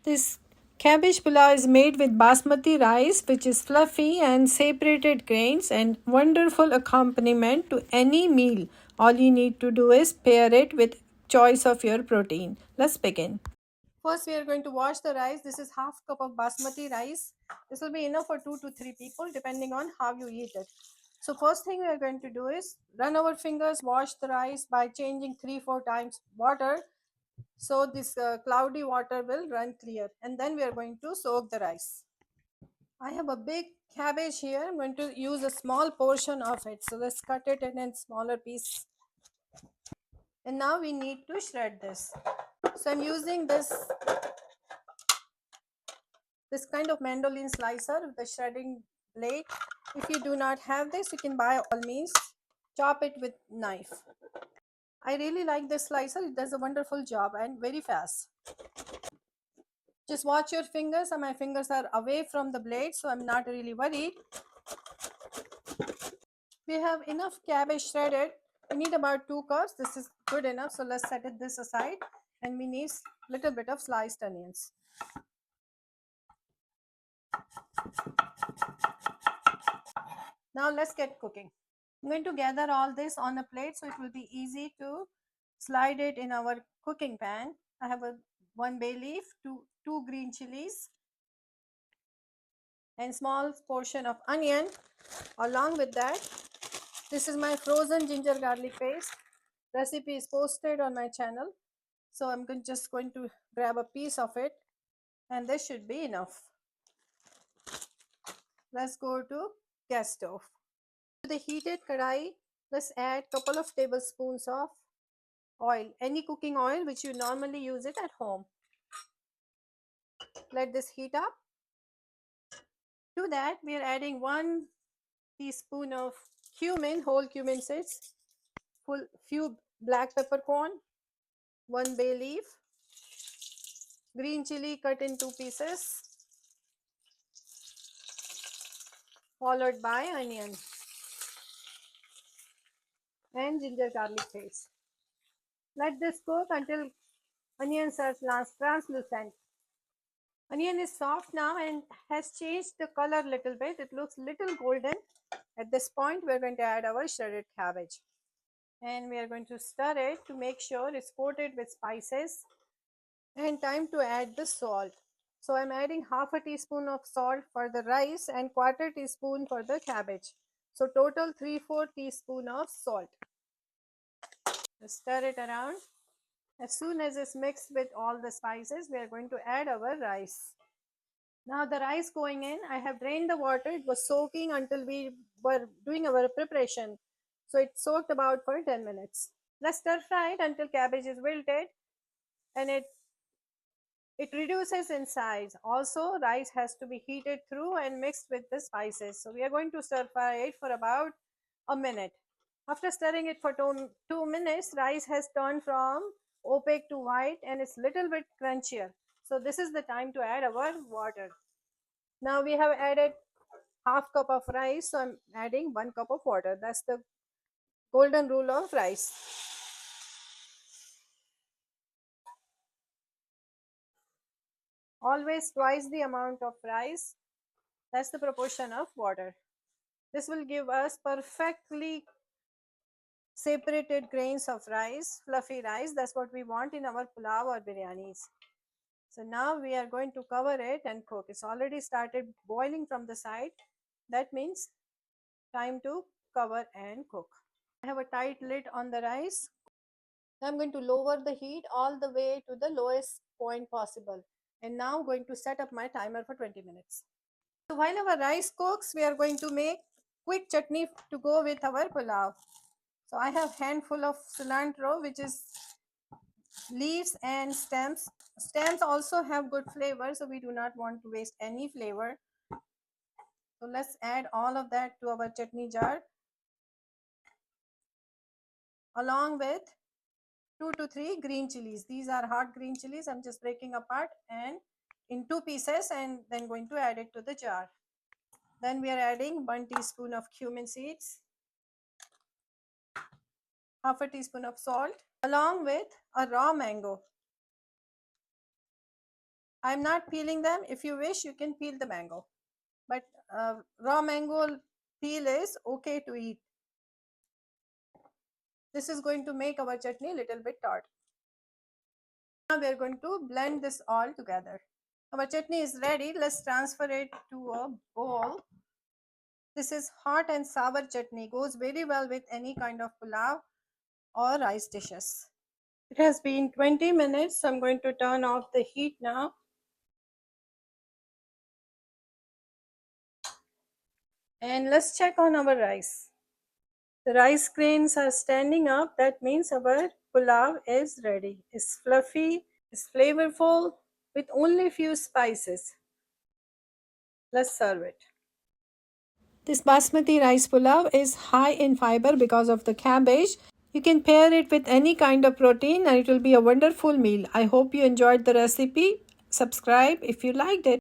This cabbage pulav is made with basmati rice, which is fluffy and separated grains and wonderful accompaniment to any meal. All you need to do is pair it with choice of your protein. Let's begin. First, we are going to wash the rice. This is half cup of basmati rice. This will be enough for 2 to 3 people, depending on how you eat it. So first thing we are going to do is run our fingers, wash the rice by changing 3 4 times water, so this cloudy water will run clear, and then we are going to soak the rice. I have a big cabbage here. I'm going to use a small portion of it, so let's cut it in smaller pieces. And now we need to shred this. So I'm using this kind of mandolin slicer with the shredding blade. If you do not have this, you can buy all means chop it with knife. I really like this slicer. It does a wonderful job and very fast. Just watch your fingers, and my fingers are away from the blade, so I'm not really worried. We have enough cabbage shredded. We need about 2 cups. This is good enough, so let's set this aside. And we need little bit of sliced onions. Now let's get cooking. I'm going to gather all this on a plate so it will be easy to slide it in our cooking pan. I have a 1 bay leaf, two green chilies, and small portion of onion. Along with that, this is my frozen ginger garlic paste. Recipe is posted on my channel. So I'm just going to grab a piece of it, and this should be enough. Let's go to gas stove. To the heated kadai, let's add couple of tablespoons of oil, any cooking oil which you normally use it at home. Let this heat up. To that, we are adding 1 teaspoon of cumin, whole cumin seeds, few black peppercorn, 1 bay leaf, green chili cut in 2 pieces, followed by onion and ginger garlic paste. Let this cook until onions are translucent. Onion is soft now and has changed the color little bit. It looks little golden. At this point, we are going to add our shredded cabbage. And we are going to stir it to make sure it's coated with spices. And time to add the salt. So I'm adding half a teaspoon of salt for the rice and quarter teaspoon for the cabbage. So total 3 4 teaspoon of salt. Stir it around. As soon as it's mixed with all the spices, we are going to add our rice. Now the rice going in, I have drained the water. It was soaking until we were doing our preparation. So it soaked about for 10 minutes. Let's stir fry it until cabbage is wilted and it reduces in size. Also, rice has to be heated through and mixed with the spices. So we are going to stir fry it for about a minute. After stirring it for 2 minutes, rice has turned from opaque to white and it's little bit crunchier. So this is the time to add our water. Now we have added half cup of rice, so I'm adding 1 cup of water. That's the golden rule of rice. Always twice the amount of rice. That's the proportion of water. This will give us perfectly separated grains of rice, fluffy rice. That's what we want in our pulav or biryanis. So now we are going to cover it and cook. It's already started boiling from the side. That means time to cover and cook. I have a tight lid on the rice. I'm going to lower the heat all the way to the lowest point possible. And now going to set up my timer for 20 minutes. So while our rice cooks, we are going to make quick chutney to go with our pulao. So I have handful of cilantro, which is leaves and stems. Stems also have good flavor, so we do not want to waste any flavor. So let's add all of that to our chutney jar along with 2 to 3 green chilies. These are hot green chilies. I'm just breaking apart and in 2 pieces and then going to add it to the jar. Then we are adding 1 teaspoon of cumin seeds, half a teaspoon of salt, along with a raw mango. I'm not peeling them. If you wish, you can peel the mango. But raw mango peel is okay to eat. This is going to make our chutney a little bit tart. Now we are going to blend this all together. Our chutney is ready. Let's transfer it to a bowl. This is hot and sour chutney. Goes very well with any kind of pulav or rice dishes. It has been 20 minutes. So I'm going to turn off the heat now. And let's check on our rice. The rice grains are standing up. That means our pulav is ready. It's fluffy, it's flavorful with only few spices. Let's serve it. This basmati rice pulav is high in fiber because of the cabbage. You can pair it with any kind of protein and it will be a wonderful meal. I hope you enjoyed the recipe. Subscribe if you liked it.